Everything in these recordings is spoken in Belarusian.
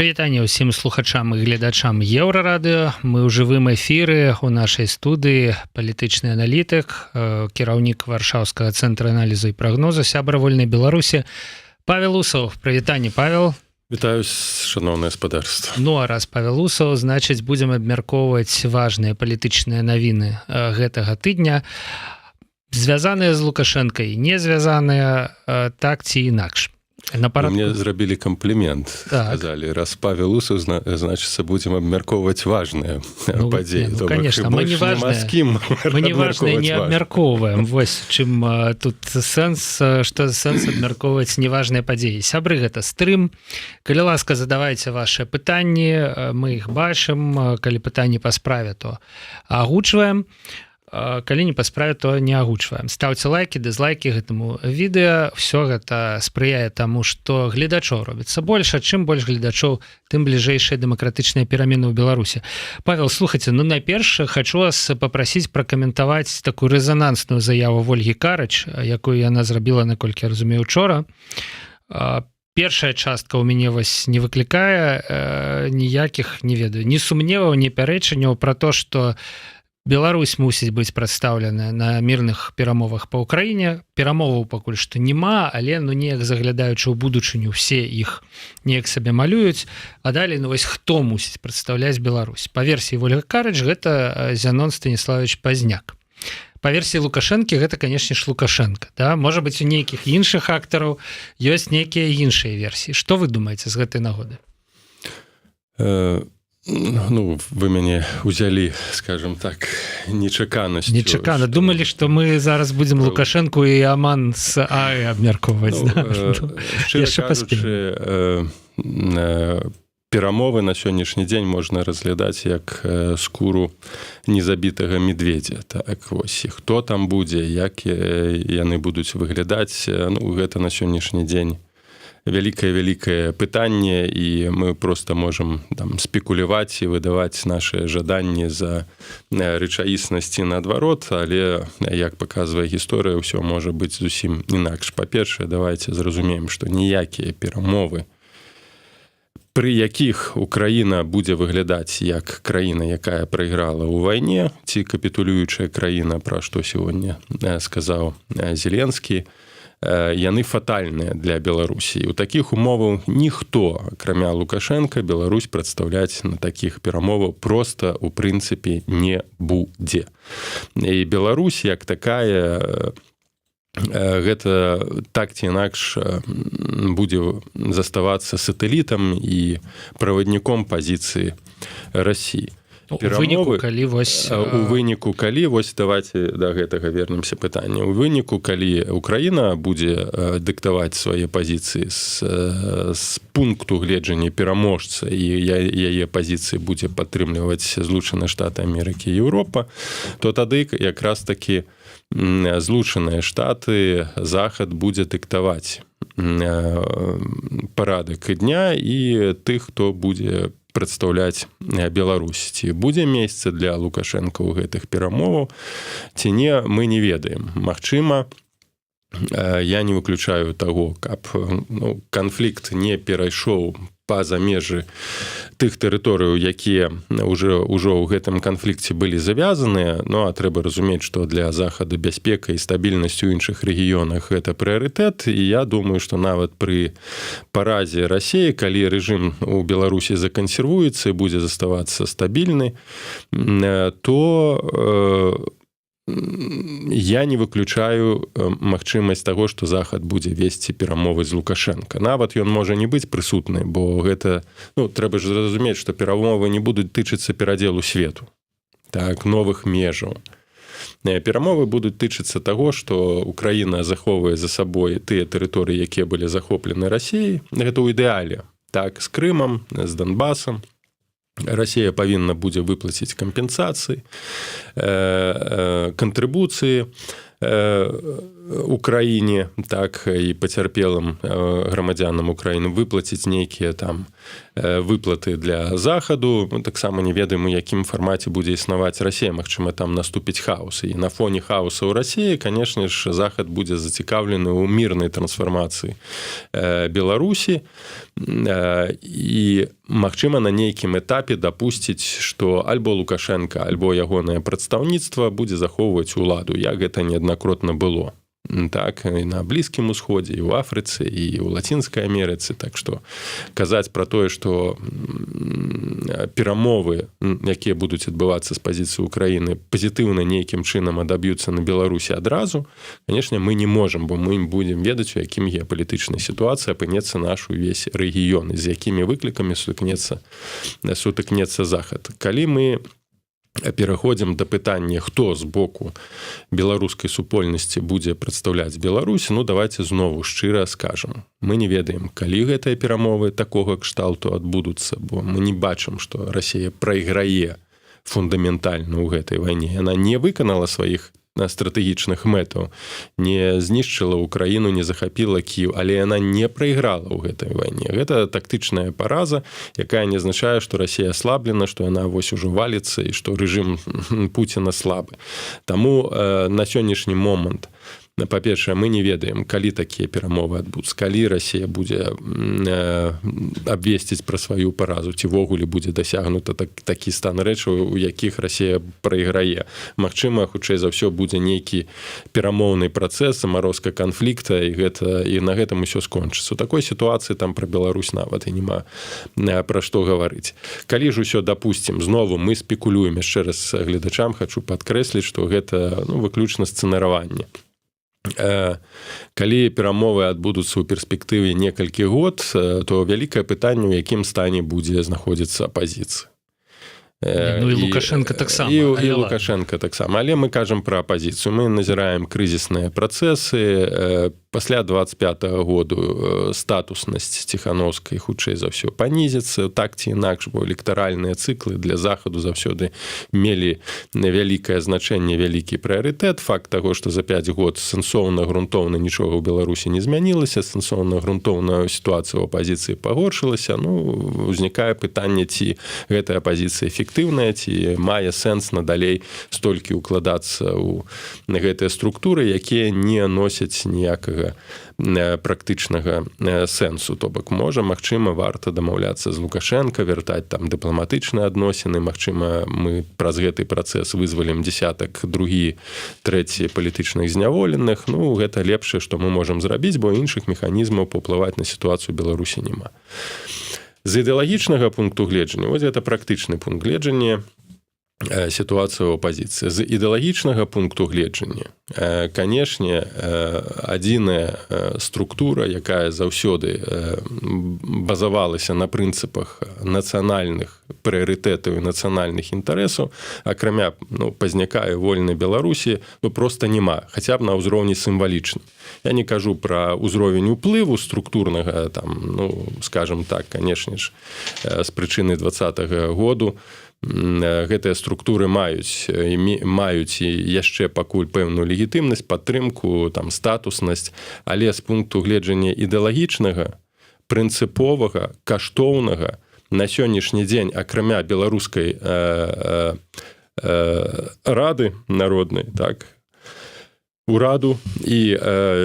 Прывітанне ўсім слухачам і гледачам Еўрарадыё. Мы ў жывым эфіры у нашай студыі палітычны аналітык, кіраўнік Варшаўскага цэнтра аналізу і прагнозу, сябра вольнай Беларусі Павел Усаў. Прывітанне, Павел. Вітаю, шановне спадарства. Ну а раз Павел Усаў, значыць будзем абмяркоўваць важныя палітычныя навіны гэтага тыдня, звязаныя з Лукашэнкай, не звязаныя так ці інакш. Мне зрабілі комплімент, сказали, раз Павел Усаў, значыцца будзем абмяркоўваць важныя падзеі. Ну, конечно, мы не важныя не абмяркоўваем. Вось чым тут сэнс, што сэнс абмяркоўваць неважныя падзеі. Сябры, гэта стрым. Калі ласка, задавайце ваши пытанні, мы іх бачым. Калі пытанні па справе, то агучваем. Калі не па справе, то не агучваем. Ставце лайки, дызлайки гэтаму відэа. Все гэта спрыяе таму, што гледачоў робіцца больш, а чым больш гледачоў, тым бліжэйшыя дэмакратычныя перамены ў Беларусі. Павел, слухайце, ну найперш хочу вас папрасіць пракаментаваць такую рэзанансную заяву Вольгі Карыч, якую яна зрабіла, наколькі я разумею, учора. Першая частка ў мяне вось не выклікае ніякіх, не ведаю, ні сумневаў, ні пярэчанняў пра то, што Беларусь мусіць быць прадстаўленая на мірных перамовах па Ўкраіне. Перамоваў пакуль што няма, але ну неяк заглядаючы ў будучыню, все іх неяк сабе малююць. А далей, ну вось хто мусіць прадстаўляць Беларусь? Па версіі Вольга Карыч гэта Зянон Станіславович Пазняк. Па версіі Лукашэнкі гэта, канешне ж, Лукашенко. Да? Можа быць, у нейкіх іншых актараў ёсць нейкія іншыя версіі. Што вы думаеце з гэтай нагоды? Ну, вы мяне ўзялі, скажем так, нечаканасцю. Нечакана. Думалі, што мы зараз будзем Лукашэнку і Аман з АЭ абмяркоўваць. Шчыра кажучы, перамовы на сённяшні дзень можна разглядаць як скуру незабітага медведзя. Так, вось, і хто там будзе, як яны будуць выглядаць, ну, гэта на сённяшні дзень вялікае пытанне, і мы просто можам там спекуляваць і выдаваць наши жаданні за рэчаіснасці наадварот, але, як паказвае гісторыя, ўсё можа быць зусім інакш. Па-першае, давайте зразумеем, што ніякія перамовы, пры якіх Украіна будзе выглядаць як краіна, якая прайграла ў вайне, ці капітулюючая краіна, пра што сёння сказаў Зеленскі, яны фатальныя для Беларусі. У такіх умовах ніхто, акрамя Лукашенка, Беларусь прадстаўляць на такіх перамовах просто у прынцыпе не будзе. І Беларусь як такая, гэта так ці інакш будзе заставацца сатэлітам і правадніком пазіцыі Расіі. У выніку, калі вось давайте да гэтага вернемся пытання. У выніку, калі Украіна будзе дыктаваць свае пазіцыі з пункту гледжання пераможца, і яе пазіцыі будзе падтрымліваць Злучаныя Штаты Амерыкі і Еўропа, то тады якраз такі Злучаныя Штаты, Захад будзе дыктаваць парадак дня і тых, хто будзе прадстаўляць Беларусь. Ці будзе месца для Лукашэнка ў гэтых перамоваў, ці не, мы не ведаем. Магчыма, я не выключаю таго, каб канфлікт не перайшоў па-за межы тых тэрыторыяў, якія ўжо ў гэтым канфлікце былі завязаныя. Ну, а трэба разумець, што для Захаду бяспека і стабільнасць у іншых рэгіёнах гэта прыярытэт. І я думаю, што нават пры паразе Расіі, калі рэжым у Беларусі закансервуецца і будзе заставацца стабільны, то я не выключаю магчымасць таго, што Захад будзе весці перамовы з Лукашенко. Нават ён можа не быць прысутны, бо гэта, ну, трэба ж зразумець, што перамовы не будуць тычыцца перадзелу свету, так, новых межаў. Перамовы будуць тычыцца таго, што Украіна захоўвае за сабой тыя тэрыторыі, якія былі захоплены Расіяй. Гэта ў ідэале, так, з Крымам, з Донбасам. Расія павінна будзе выплаціць кампенсацыі, кантрыбуцыі Украіне, так, і пацярпелым грамадзянам Украіны, выплаціць нейкія там выплаты для Захаду. Таксама не ведаем, у якім фармаце будзе існаваць Расія. Магчыма, там наступіць хаос. І на фоне хаоса ў Расіі, канешне ж, Захад будзе зацікаўлены ў мірнай трансфармацыі Беларусі. І магчыма, на нейкім этапе дапусціць, што альбо Лукашенко, альбо ягонае прадстаўніцтва будзе захоўваць уладу, як гэта неаднакратна было. Так, і на Блізкім усходзе, і ў Афрыцы, і ў Лацінскай Амерыцы. Так што казаць пра тое, што перамовы, якія будуць адбывацца з пазіцыі Украіны, пазітыўна нейкім чынам адаб'юцца на Беларусі адразу, канешне, мы не можам, бо мы будзем ведаць, у якім геапалітычнай сітуацыі апынецца наш увесь рэгіён, з якімі выклікамі сутыкнецца Захад. Калі мы пераходзім да пытання, хто з боку беларускай супольнасці будзе прадстаўляць Беларусь, давайте знову шчыра скажам. Мы не ведаем, калі гэтыя перамовы такога кшталту адбудуцца, бо мы не бачым, што Расія прайграе фундаментальна ў гэтай вайне. Яна не выканала сваіх стратэгічных мэтаў, не знішчыла Украіну, не захапіла Кіеў, але яна не прайграла ў гэтай вайне. Гэта тактычная параза, якая не азначае, што Расія аслаблена, што яна вось ужо валіцца і што рэжым Пуціна слабы. Таму на сённяшні момант, па-першае, мы не ведаем, калі такія перамовы адбудуцца, калі Расія будзе абвесціць пра сваю паразу, ці ввогуле будзе дасягнута такі стан рэчаў, у якіх Расія прайграе. Магчыма, хутчэй за ўсё будзе нейкі перамоўны працэс, замарозка канфлікта, і на гэтым усё скончыцца. У такой сітуацыі там пра Беларусь нават і няма пра што гаварыць. Калі ж усё дапусцім, знову мы спекулюем, яшчэ раз гледачам хачу падкрэсліць, што гэта выключна сцэнараванне. Калі перамовы адбудуцца ў перспектыве некалькі год, то вялікае пытанне, у якім стане будзе знаходзіцца апазіцыя. І Лукашенко таксама. І Лукашенко таксама. Але мы кажам пра апазіцыю. Мы назіраем крызісныя працэсы. Пасля 25-го году статуснасць Ціхановскай хутчэй за ўсё панізіцца, так ці інакш, бо электаральныя цыклы для Захаду заўсёды мелі вялікае значэнне, вялікі прыярытэт. Факт таго, што за 5 год сэнсоўна, грунтоўна нічога ў Беларусі не змянілася, сэнсоўна, грунтоўна сітуацыя ў апазіцыі пагоршылася. Узнікае пытанне, ці гэтая апазіцыя эфектыўная, ці мае сэнс надалей столькі ўкладацца ў гэтыя структуры, якія не носяць ніякага практычнага сэнсу. То бок, магчыма, варта дамаўляцца з Лукашенко, вяртаць там дыпламатычныя адносіны, магчыма, мы праз гэты працэс вызвалім дзесятак, другі, трэці палітычных зняволеных. Гэта лепшае, што мы можам зрабіць, бо іншых механізмаў паўплываць на сітуацыю Беларусі няма. З ідэалагічнага пункту гледжання, вось гэта практычны пункт гледжання сітуацыю ў апазіцыі. З ідэалагічнага пункту гледжання, канешне, адзіная структура, якая заўсёды базавалася на прынцыпах нацыянальных прыярытэтаў і нацыянальных інтарэсаў, акрамя пазняка і вольнай Беларусі, проста няма, хаця б на ўзроўні сімвалічным. Я не кажу пра ўзровень уплыву структурнага, скажем так, канешне ж, з прычыны 20-го году, гэтыя структуры маюць і яшчэ пакуль пэўную легітымнасць, падтрымку, статуснасць, але з пункту гледжання ідэалагічнага, прынцыповага, каштоўнага на сённяшні дзень, акрамя беларускай рады народнай, так, ураду і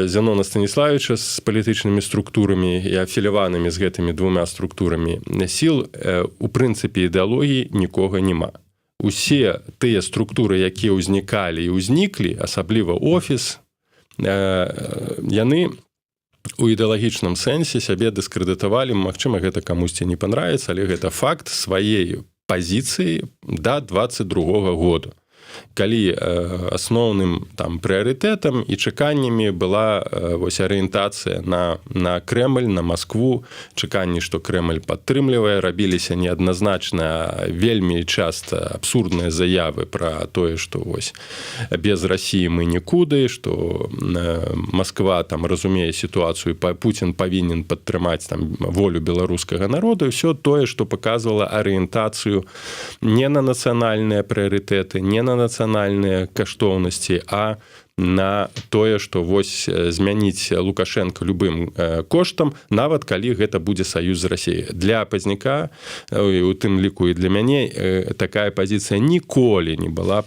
Зянона Станіславіча з палітычнымі структурамі і афіляванымі з гэтымі двума структурамі сіл, у прынцыпе ідэалогіі нікога няма. Усе тыя структуры, якія ўзнікалі і ўзніклі, асабліва офіс, яны у ідэалагічным сэнсе сябе дыскрэдытавалі, магчыма, гэта камусьці не панравіцца, але гэта факт сваей пазіцыі да 22-го году. Калі асноўным прыярытэтам і чаканнямі была арыентацыя на Крэмль, на Маскву, чаканні, што Крэмль падтрымлівае, рабіліся неадназначна вельмі часта абсурдныя заявы пра тое, што без Расіі мы нікуды, што Масква разумее сітуацыю, Пуцін павінен падтрымаць волю беларускага народу, і ўсё тое, што паказвала арыентацыю не на нацыянальныя прыярытэты, не на нацыянальныя каштоўнасці, а на тое, што змяніць Лукашенко любым коштам, нават калі гэта будзе саюз з Расіяй. Для пазняка, у тым ліку і для мяне, такая пазіцыя ніколі не была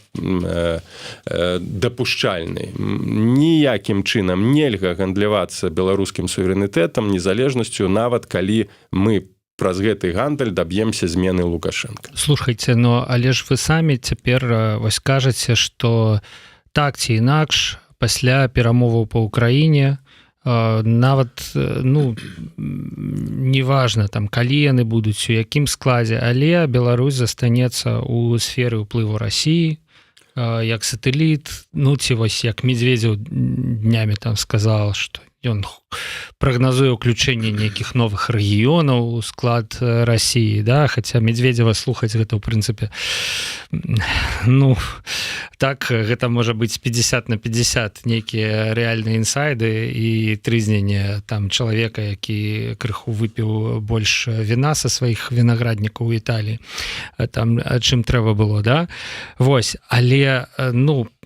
дапушчальнай. Ніякім чынам нельга гандлявацца беларускім суверэнітэтам, незалежнасцю, нават калі мы праз гэты гандаль даб'емся змены Лукашенко. Слушайте, але ж вы самі цяпер вось кажаце, што так ці інакш пасля перамоваў па ўкраіне нават неважна там калі яны будуць, у якім складзе, але Беларусь застанецца ў сферы ўплыву Расіі як сатэліт, ці вось як Медведзеў днямі там сказал, што ён прагназуе ўключэнне нейкіх новых рэгіёнаў у склад Расіі, да, хаця Медведзева слухаць гэта ў прынцыпе так гэта можа быць 50/50 нейкія рэальныя інсайды і трызненне там чалавека, які крыху выпіў больш віна са сваіх вінаграднікаў у Італіі там чым трэба было, да, вось, але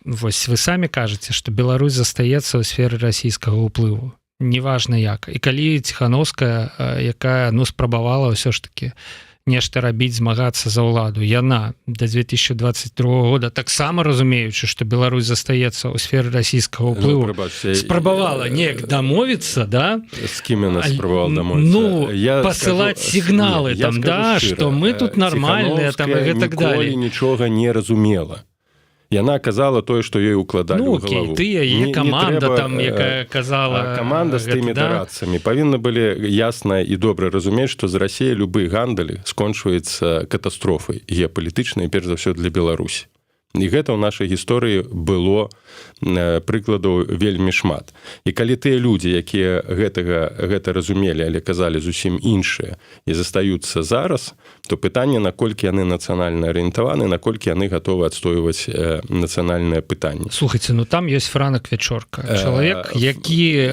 вось вы самі кажаце, што Беларусь застаецца ў сферы расійскага ўплыву, неважна як. І калі Ціхановская, якая спрабавала ўсё ж таки нешта рабіць, змагацца за ўладу, яна да 2022 года таксама разумеючы, што Беларусь застаецца ў сферы расійскага ўплыву, спрабавала неяк дамовіцца, да? З кім яна спрабавала дамовіцца? Пасылаць сігналы там, да, што мы тут нармальныя там і гэтак далей. Ніколі нічога не разумела. Яна казала тое, што ёй укладалі ў галаву. Ты, яе каманда там, якая казала... Каманда з тымі дарадцамі павінны былі ясна і добра разумець, што з Расіяй любы гандаль скончваецца катастрофай геапалітычнай, перш за ўсё для Беларусі. І гэта ў нашай гісторыі было прыкладаў вельмі шмат. І калі тыя людзі, якія гэта разумелі, але казалі зусім іншыя і застаюцца зараз, то пытанне, наколькі яны нацыянальна арыентаваны, наколькі яны гатовы адстойваць нацыянальнае пытанне. Слухайце, там ёсць Франак Вячорка, чалавек, які,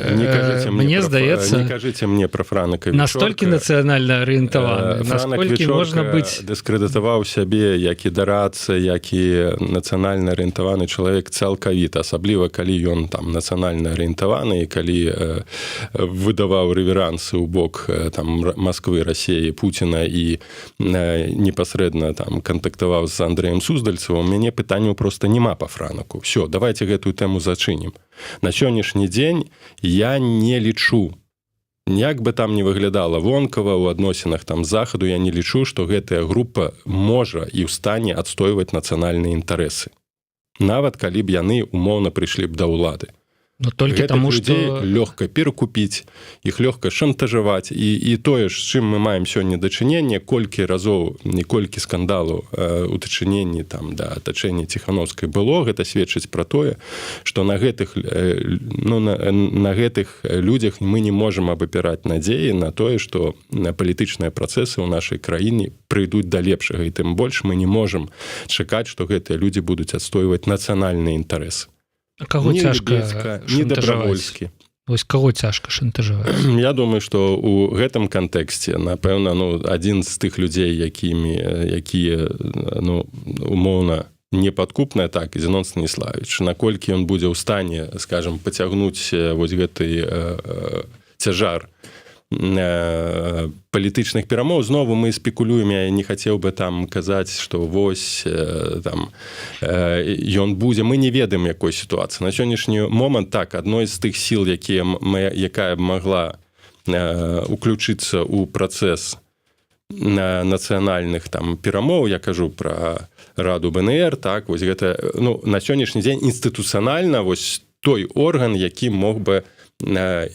мне здаецца... Не кажыце мне пра Франака Вячорка. Настолькі нацыянальна арыентаваны, насколькі можна быць... Дыскрэдытаваў сябе, як і дарацца, як і нацыянальна арыентаваны чалавек цалкавіта, асабліва калі ён там нацыянальна арыентаваны і калі выдаваў рэверансы ў бок там Масквы, Расіі, Пуціна і непасрэдна там кантактаваў з Андрэем Суздальцевым, у мяне пытанняў проста няма па Франаку. Всё, давайте гэтую тэму зачынім. На сённяшні дзень я не лічу, як бы там не выглядала вонкава ў адносінах там з захаду, я не лічу, што гэтая група можа і ў стане адстойваць нацыянальныя інтарэсы. Нават калі б яны умоўна прыйшлі б да ўлады. Но толькі таму, што лёгка перакупіць, іх лёгка шантажаваць. І тое, з чым мы маем сёння дачыненне, колькі разоў і колькі скандалаў у дачыненні там да атачэння Ціхановскай было, гэта сведчыць пра тое, што на гэтых людзях мы не можам абапіраць надзеі на тое, што палітычныя працэсы ў нашай краіне прыйдуць да лепшага, і тым больш мы не можам чакаць, што гэтыя людзі будуць адстойваць нацыянальныя інтарэсы. А каго цяжка шантажаваць? Вось каго цяжка шантажаваць? Я думаю, што ў гэтым кантэксце, напэўна, адзін з тых людзей, якія умоўна непадкупныя, так, Зенон Станіславович, наколькі ён будзе ў стане, скажам, пацягнуць вось гэты цяжар палітычных перамоў. Знову мы спекулюем, я не хацеў бы там казаць, што вось там ён будзе, мы не ведаем якой сітуацыі. На сённяшні момант, так, адной з тых сіл, якая могла уключыцца ў працэс нацыянальных там перамоў, я кажу пра Раду БНР, так, вось гэта, на сённяшні дзень інстытуцыянальна вось той орган, які мог бы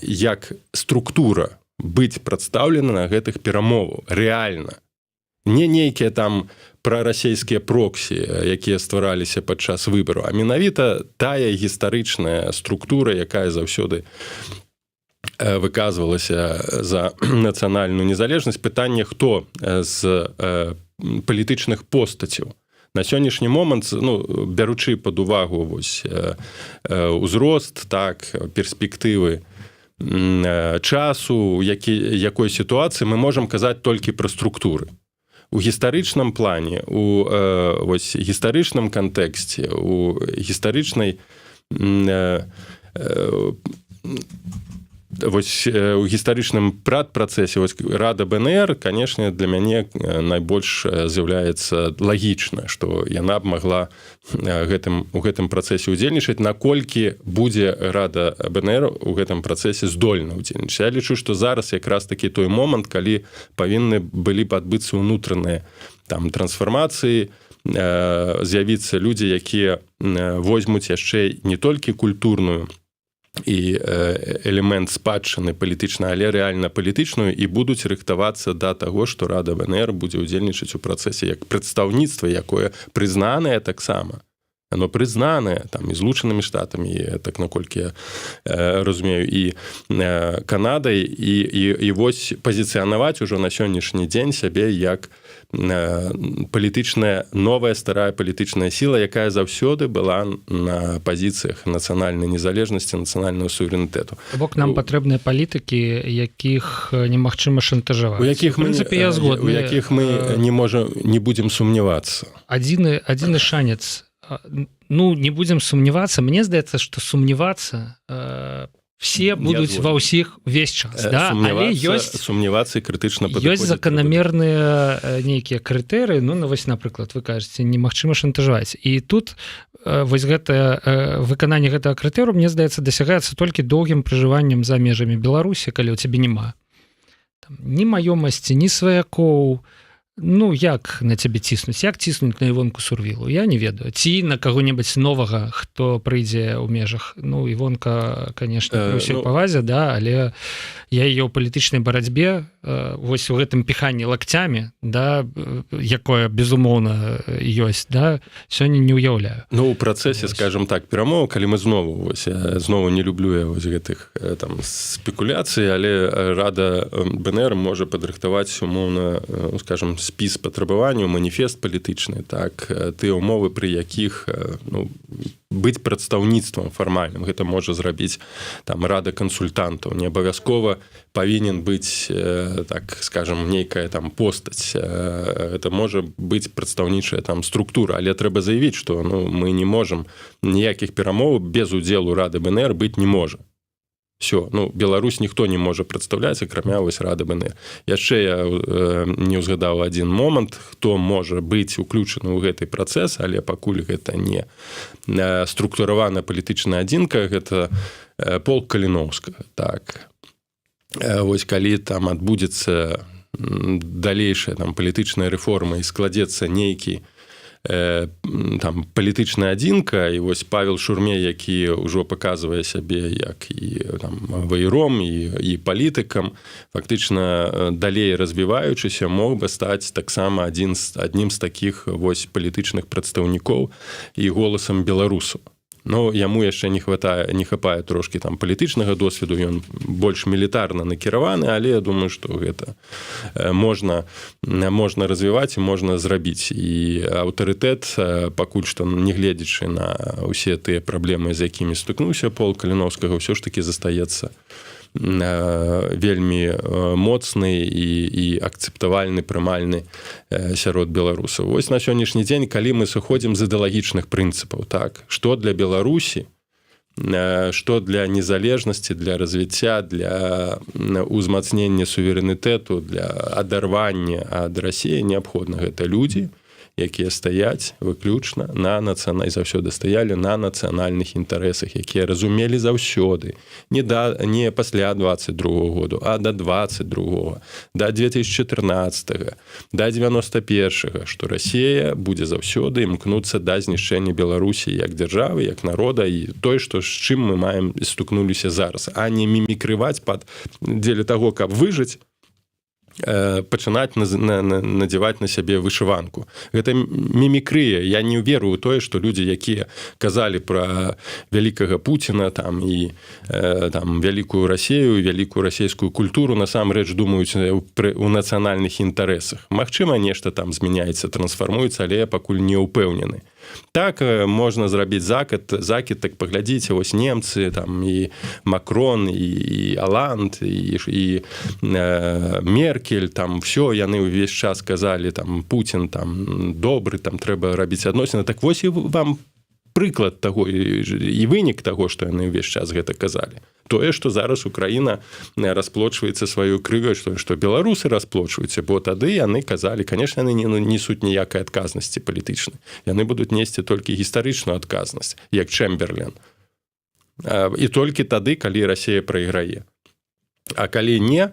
як структура быць прадстаўлена на гэтых перамовах рэальна. Не нейкія там прарасійскія проксі, якія ствараліся падчас выбару, а менавіта тая гістарычная структура, якая заўсёды выказвалася за нацыянальную незалежнасць. Пытанне, хто з палітычных постацяў. На сённяшні момант, бяручы пад увагу вось узрост, так, перспектывы часу, якой сітуацыі мы можам казаць толькі пра структуры. У гістарычным плане, у гістарычным кантэксце, у гістарычнай вось у гістарычным працэсе рада БНР, конечно, для мяне найбольш з'яўляецца лагічна, што яна б могла у гэтым працэсе удзельнічаць, наколькі будзе рада БНР у гэтым працэсе здольна удзельнічаць. Я лічу, што зараз якраз такі той момант, калі павінны былі б адбыцца ўнутраныя там трансфармацыі, з'явіцца людзі, якія возьмуць яшчэ не толькі культурную і элемент спадчыны палітычна, але рэальна палітычную, і будуць рыхтавацца да таго, што рада БНР будзе ўдзельнічаць у працэсе як прадстаўніцтва, якое прызнанае таксама. Оно прызнанае там і Злучанымі Штатамі, так наколькі я разумею, і Канадай, і вось пазіцыянаваць ужо на сённяшні дзень сябе як палітычная, новая старая палітычная сіла, якая заўсёды была на пазіцыях нацыянальнай незалежнасці, нацыянальнага суверэнітэту. Бок нам патрэбныя палітыкі, якіх немагчыма шантажаваць. У якіх мы не будзем сумнявацца. Адзіны шанец. Не будзем сумнявацца. Мне здаецца, што сумнявацца все будуць ва ўсіх увесь час. Але сумнявацца і крытычна падыходзіць. Ёсць заканамерныя нейкія крытэрыі, вось, напрыклад, вы кажаце, немагчыма шантажаваць. І тут вось гэтае выкананне гэтага крытэрыю, мне здаецца, дасягаецца толькі доўгім пражываннем за межамі Беларусі, калі ў цябе няма ні маёмасці, ні сваякоў. Як на цябе ціснуць? Як ціснуць на Івонку Сурвілу? Я не ведаю. Ці на каго-небудзь новага, хто прыйдзе ў межах. Івонка, конечно, пры ўсёй павазе, але я яе ў палітычнай барацьбе, вось у гэтым піханні лакцямі, якое, безумоўна, ёсць, сёння не ўяўляю. У працэсе, скажем так, перамоў, калі мы знову не люблю я вось гэтых спекуляцый, але рада БНР можа падрыхтаваць умоўна, скажем, спіс патрабаванняў, маніфест палітычны, так, тыя умовы, пры якіх быць прадстаўніцтвам фармальным. Гэта можа зрабіць рада кансультантаў. Не абавязкова павінен быць, так скажем, нейкая постаць. Это можа быць прадстаўнічая структура, але трэба заявіць, што мы не можам, ніякіх перамоў без удзелу рады БНР быць не можа. Все, Беларусь ніхто не можа прадстаўляць, акрамя вось рады БНР. Яшчэ я не ўзгадаў адзін момант, хто можа быць уключаны ў гэты працэс, але пакуль гэта не структуравана палітычная адзінка, гэта полк Каліноўскага. Так. Вось калі там адбудзецца далейшая палітычная рэформа і складзецца нейкі палітычная адзінка, і вось Павел Шурме, які ўжо паказвае сябе як і ваіром, і палітыкам, фактычна далей развіваючыся, мог бы стаць таксама аднім з такіх вось палітычных прадстаўнікоў і голасам беларусаў. Яму яшчэ не хапае трошкі палітычнага досведу, ён больш мілітарна накіраваны, але я думаю, што гэта можна развіваць і можна зрабіць. І аўтарытэт, пакуль што не гледзячы на ўсе тыя праблемы, з якімі стыкнуўся полк Каліноўскага, ўсё ж такі застаецца вельмі моцны і акцэптавальны, прымальны сярод беларусаў. Вось на сённяшні дзень, калі мы сыходзім з ідэалагічных прынцыпаў, так, што для Беларусі, што для незалежнасці, для развіцця, для ўзмацнення суверэнітэту, для адарвання ад Расіі неабходна. Гэта людзі, якія стаяць выключна і заўсёды стаялі на нацыянальных інтарэсах, якія разумелі заўсёды, не пасля 22-го году, а да 22-го, да 2014-го, да 91-го, што Расія будзе заўсёды імкнуцца да знішчэння Беларусі як дзяржавы, як народа, і той, што з чым мы стукнуліся зараз, а не мімікрываць дзеля таго, каб выжыць, пачынаць надзяваць на сябе вышыванку. Гэта мімікрыя. Я не веру ў тое, што людзі, якія казалі пра вялікага Пуціна і вялікую Расію, вялікую расійскую культуру, насамрэч думаюць у нацыянальных інтарэсах. Магчыма, нешта змяняецца, трансфармуецца, але я пакуль не ўпэўнены. Так, можна зрабіць закід, так паглядзіце, вось немцы, і Макрон, і Оланд, і Меркель, все, яны ўвесь час казалі, Пуцін добры, трэба рабіць адносіны. Так вось і вам прыклад таго і вынік таго, што яны ўвесь час гэта казалі. Тое, што зараз Украіна расплочваецца сваёй крывёй, што беларусы расплочваюцца, бо тады яны казалі, конечно, яны не несуць ніякай адказнасці палітычнай. Яны будуць несці толькі гістарычную адказнасць, як Чэмберлен. І толькі тады, калі Расія прайграе. А калі не,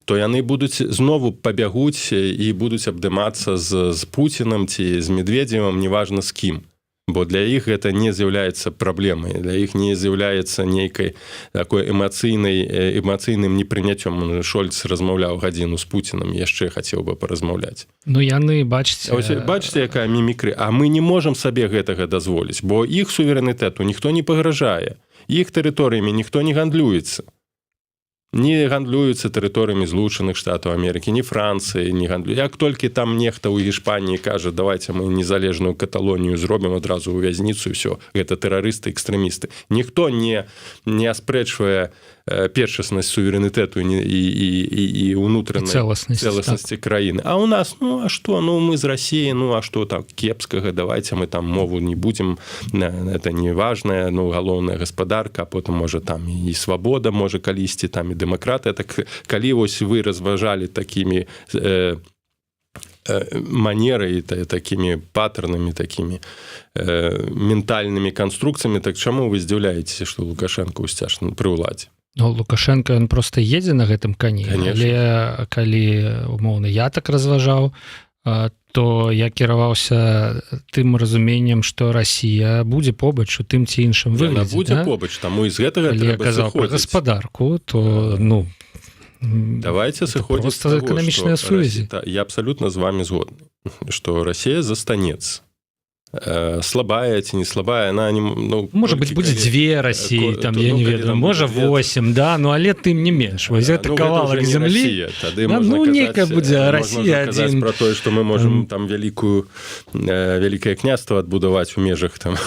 то яны будуць знову пабягуць і будуць абдымацца з Пуцінам ці з Медведзевым, неважна з кім. Бо для іх гэта не з'яўляецца праблемай, для іх не з'яўляецца нейкай такой эмацыйным непрыняццём. Шольц размаўляў гадзіну з Пуцінам, яшчэ хацеў бы паразмаўляць. Ну яны, бачыце... Бачыце, якая мімікры. А мы не можам сабе гэтага дазволіць, бо іх суверэнітэту ніхто не пагражае. Іх тэрыторыямі ніхто не гандлюецца. Не гандлююцца тэрыторыямі Злучаных Штатаў Амерыкі, ні Францыі не гандлююць. Як толькі там нехта ў Гішпаніі кажа, давайте мы незалежную Каталонію зробім адразу ў вязніцу, і ўсё, гэта тэрарысты, экстрэмісты. Ніхто не аспрэчвае першаснасць суверэнітэту і унутранай цэласнасці краіны. А у нас, ну а што, ну мы з Расіі, ну а што там кепскага, давайте мы там мову не будзем, это не важная, ну галоўная гаспадарка, а потым можа там і свабода, можа калісьці там і дэмакратыя. Так калі вось вы разважалі такімі манерай, такімі паттернамі, такімі ментальнымі канструкцыямі, так чаму вы здзіўляецеся, што Лукашенко ўсцяж пры ўладзе? Ну, Лукашенко, ён проста едзе на гэтым кані, але калі, умоўна, я так разважаў, то я кіраваўся тым разуменнем, што Расія будзе побач у тым ці іншым выглядзе. Яна будзе побач, таму і з гэтага трэба казаў пра гаспадарку, то, ну, давайте сыходзіць з таго, што я абсалютна з вами згодны, што Расія застанецца. Слабая ці не слабая, она не, ну, можа быць будзе дзве Расіі, там я не ведаю, можа 8, да, ну але тым не менш, вось гэта кавалак зямлі, ну некая будзе Расія адзін. Про тое, што мы можам там вялікае княства адбудаваць у межах там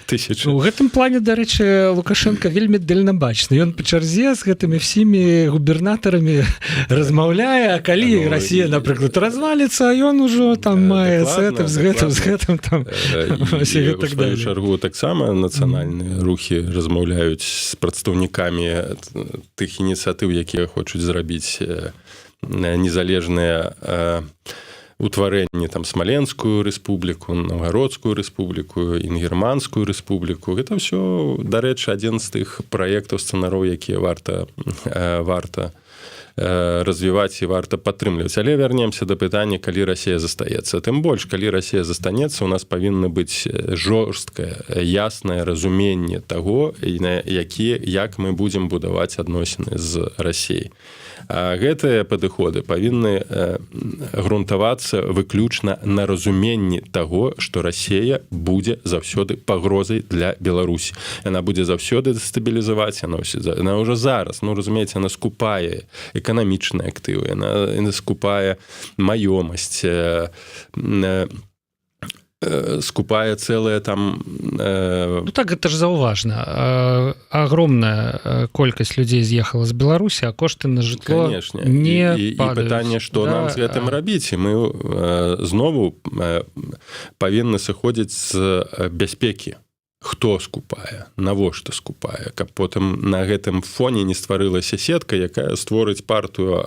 тысячы. У гэтым плане, дарэчы, Лукашенко вельмі дальнабачны, ён па чарзе з гэтымі всімі губернатарамі размаўляе, а калі Расія, напрыклад, разваліцца, а ён ужо там мае з гэтым там. У сваю чаргу таксама нацыянальныя рухі размаўляюць з прадстаўнікамі тых ініцыятыў, якія хочуць зрабіць незалежныя утварэнні, там Смаленскую рэспубліку, Новгародскую рэспубліку, Інгерманскую рэспубліку. Гэта ўсё, дарэчы, адзін з тых праектаў, сцэнараў, якія варта развіваць і варта падтрымліваць. Але вярнемся да пытання, калі Расія застаецца. Тым больш, калі Расія застанецца, у нас павінна быць жорсткае, яснае разуменне таго, як мы будзем будаваць адносіны з Расіяй. А гэтыя падыходы павінны грунтавацца выключна на разуменні таго, што Расія будзе заўсёды пагрозай для Беларусі. Яна будзе заўсёды дэстабілізаваць, яна ўжо зараз, ну, разумееце, яна скупае эканамічныя актывы, яна скупае маёмасць, скупае цэлая там... Ну так, гэта ж заўважна. Агромная колькасць людзей з'ехала з Беларусі, а кошты на жытло не падаюць. І пытанне, што нам з гэтым рабіць? І мы знову павінны сыходзіць з бяспекі. Хто скупае, навошта скупае, каб потым на гэтым фоне не стварылася сетка, якая створыць партыю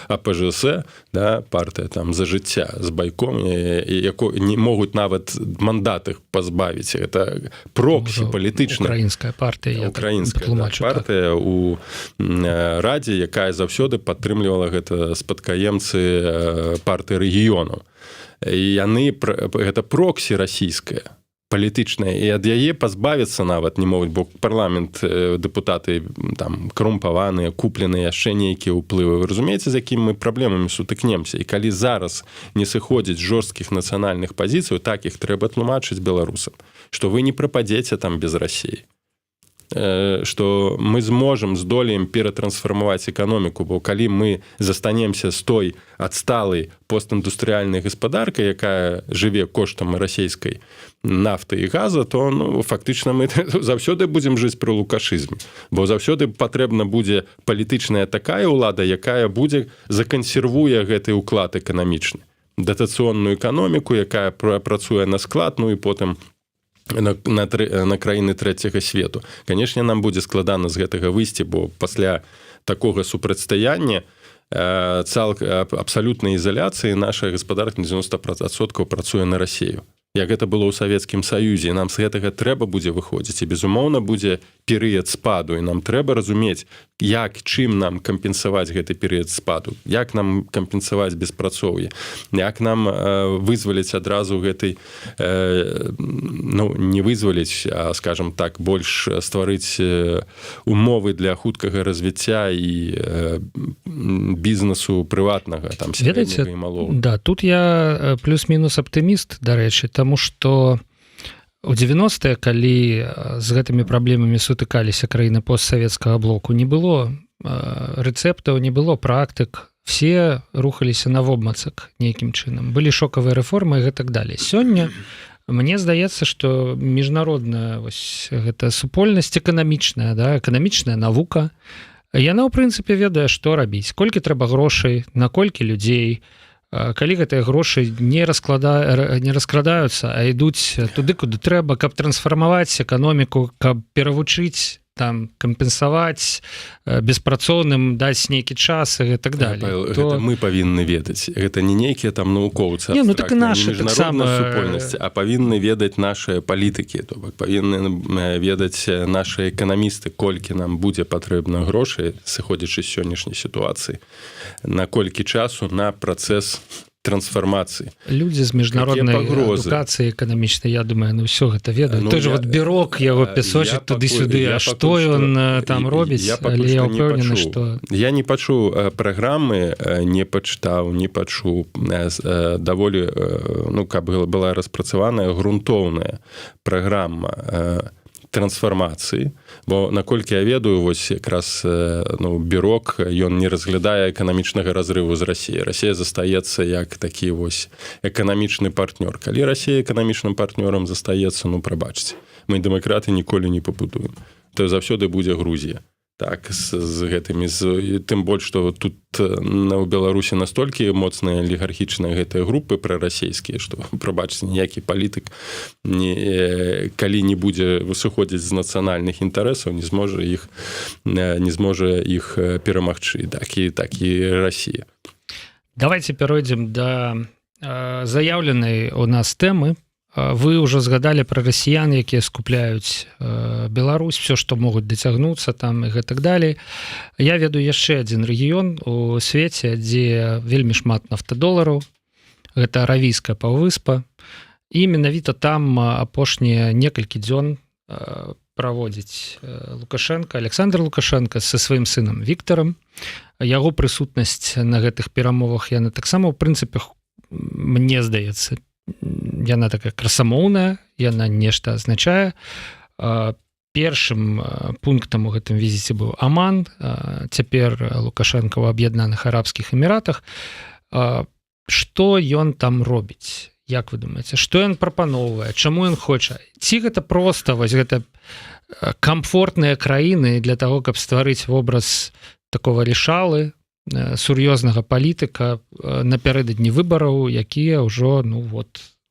АПЖС, да, партыя там за жыцця з байком, якой не могуць нават мандаты пазбавіць. Гэта проксі палітычная. Украінская партыя. Украінская партыя у Радзе, якая заўсёды падтрымлівала гэта спадкаемцы партыі рэгіёнаў. І яны, гэта проксі расійская, палітычная, і ад яе пазбавіцца нават не могуць, бо парламент, дэпутаты там карумпаваныя, купленыя, яшчэ нейкія ўплывы. Вы разумееце, з якімі мы праблемамі сутыкнемся? І калі зараз не сыходзіць жорсткіх нацыянальных пазіцый, так іх трэба тлумачыць беларусам, што вы не прападзеце там без Расіі, што мы зможам, здолеем ператрансфармаваць эканоміку, бо калі мы застанемся з той адсталай постіндустрыяльнай гаспадаркай, якая жыве коштам расійскай нафты і газа, то фактычна мы заўсёды будзем жыць пры лукашызме, бо заўсёды патрэбна будзе палітычная такая ўлада, якая будзе закансервуе гэты ўклад эканамічны, датацыйную эканоміку, якая працуе на склад, ну і потым на краіны трэцяга свету. Канешне, нам будзе складана з гэтага выйсці, бо пасля такога супрацьстаяння абсалютнай ізаляцыі наша гаспадарка на 90% працуе на Расію. Як гэта было ў Савецкім Саюзе, нам з гэтага трэба будзе выходзіць, і, безумоўна, будзе перыяд спаду, і нам трэба разумець, чым нам кампенсаваць гэты перыяд спаду, як нам кампенсаваць беспрацоўе, як нам вызваліць адразу гэтай, не вызваліць, а, скажем так, больш стварыць умовы для хуткага развіцця і бізнесу прыватнага, там, сярэдняга і малого. Да, тут я плюс-мінус аптыміст, дарэчы, таму што у 90-е, калі з гэтымі праблемамі сутыкаліся краіны постсавецкага блоку, не было рэцэптаў, не было практык, все рухаліся на вобмацак нейкім чынам. Былі шокавыя рэформы і гэтак далей. Сёння мне здаецца, што міжнародная гэта супольнасць эканамічная, да, эканамічная навука, яна ў прынцыпе ведае, што рабіць, колькі трэба грошай, на колькі людзей, калі гэтыя грошы не раскрадаюцца, а ідуць туды, куды трэба, каб трансфармаваць эканоміку, каб перавучыць, там, кампенсаваць беспрацоўным, даць нейкі час і так далее. Гэта мы павінны ведаць. Гэта не нейкія там навукоўцы, так і нашы, міжнародная супольнасць, а павінны ведаць нашыя палітыкі, то бок павінны ведаць нашы эканамісты, колькі нам будзе патрэбна грошай, сыходзячы з сённяшняй сітуацыі, на колькі часу на працэс трансфармацыі. Людзі з міжнароднай адукацыі эканамічнай, я думаю, ўсё гэта ведаюць. Той же Бюрок яго песочыць туды-сюды, а што ён там робіць, але я ўпэўнены, што... Я не пачуў праграмы, не пачытаў, не пачуў. Даволі, каб была распрацаваная грунтоўная праграма трансфармацыі, бо наколькі я ведаю, вось якраз Бюрок, ён не разглядае эканамічнага разрыву з Расіяй. Расія застаецца як такі вось эканамічны партнёр. Калі Расія эканамічным партнёрам застаецца, прабачце, мы дэмакраты ніколі не пабудуем. То заўсёды будзе Грузія. Так, з гэтымі, тым больш, што тут у Беларусі настолькі моцныя алігархічныя гэтыя групы прарасійскія, што, прабачце, ніякі палітык, калі не будзе сыходзіць з нацыянальных інтарэсаў, не зможа іх перамагчы, так і Расія. Давайте перайдзем да заяўленай у нас тэмы. Вы ўжо згадалі пра расіян, якія скупляюць Беларусь, все, што могуць дацягнуцца там і гэтак далей. Я ведаю яшчэ адзін рэгіён у свеце, дзе вельмі шмат нафтадолараў. Гэта Аравійская паўвыспа. І менавіта там апошнія некалькі дзён праводзіць Лукашенко, Александр Лукашенко са сваім сынам Віктарам. Яго прысутнасць на гэтых перамовах, яна таксама, ў прынцыпе, мне здаецца, яна такая красамоўная, яна нешта азначае. Першым пунктам у гэтым візіце быў Аман, цяпер Лукашенко ў Аб'яднаных Арабскіх Эміратах. Што ён там робіць? Як вы думаеце, што ён прапаноўвае, чаму ён хоча? Ці гэта проста вось гэта камфортныя краіны для таго, каб стварыць вобраз такого рішалы, сур'ёзнага палітыка напярэдадні выбараў, якія ўжо,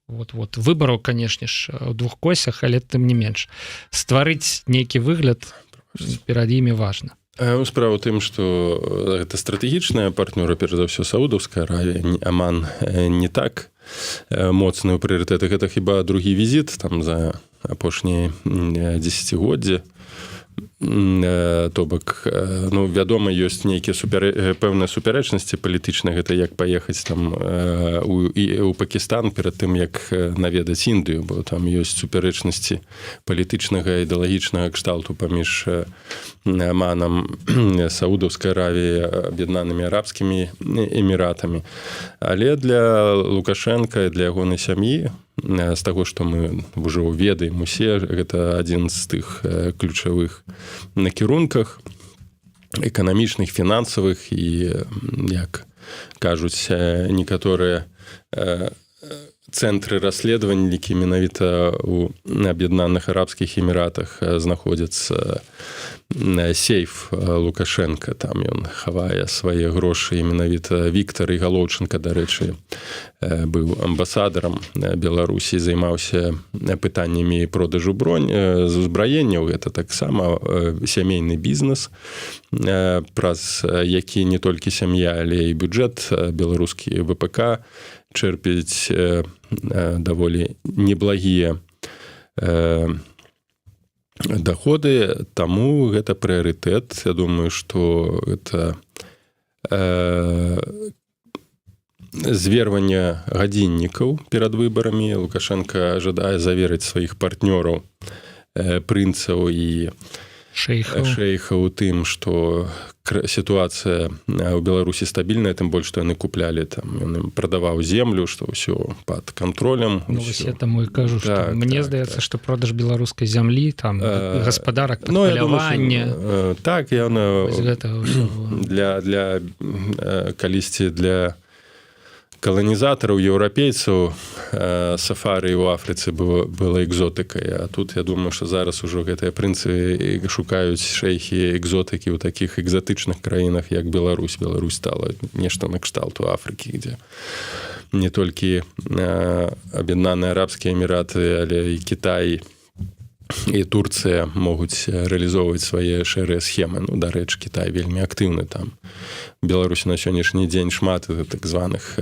выбараў, канешне ж, у двух косях, але тым не менш. Стварыць нейкі выгляд перад імі важна. Справа ў тым, што гэта стратэгічная партнёра, перш за ўсё, Саудаўская Аравія, Аман не так моцны ў прыярытэтах. Гэта хіба другі візіт там за апошнія дзесяцігоддзі. То бок, вядома, ёсць нейкія пэўныя супярэчнасці палітычныя, гэта як паехаць там у Пакістан перад тым, як наведаць Індыю, бо там ёсць супярэчнасці палітычнага ідэалагічнага кшталту паміж Аманам, Саудаўскай Аравіяй, Аб'яднанымі Арабскімі Эміратамі. Але для Лукашенка і для ягонай сям'і, з таго, што мы ўжо ведаем усе, гэта адзін з тых ключавых накірунках эканамічных, фінансавых і, як кажуць некаторыя цэнтры расследавання, які менавіта ў Аб'яднаных Арабскіх Эміратах знаходзяцца сейф Лукашенка, там ён хавае свае грошы, і менавіта Віктор Ігалоўчынка, дарэчы, быў амбасадарам Беларусі, займаўся пытаннямі продажу узбраенняў. Гэта таксама сямейны бізнес, праз які не толькі сям'я, але і бюджэт беларускі ВПК чэрпіць даволі неблагія доходы, таму гэта прыярытэт. Я думаю, што гэта зверванне гадзіннікаў перад выбарамі. Лукашенко жадае заверыць сваіх партнёраў, прынцаў і шэйхаў тым, што сітуацыя ў Беларусі стабільная, тым больш, што яны куплялі, там, ён ім прадаваў землю, што ўсё пад кантролем. Я таму і кажу, што мне здаецца, што продаж беларускай зямлі, там, гаспадарак, падпаляванне. Так, ён для калісьці для каланізатараў, еўрапейцаў сафары ў Афрыцы была экзотыкай, а тут я думаю, што зараз ужо гэтыя прынцы шукаюць шэйхі экзотыкі ў такіх экзатычных краінах, як Беларусь. Беларусь стала нешта накшталт у Афрыкі, дзе не толькі Аб'яднаныя Арабскія Эміраты, але і Кітай і Турцыя могуць рэалізоўваць свае шэрыя схемы. Ну, дарэчы, Кітай вельмі актыўны там. Беларусі на сённяшні дзень шмат так званых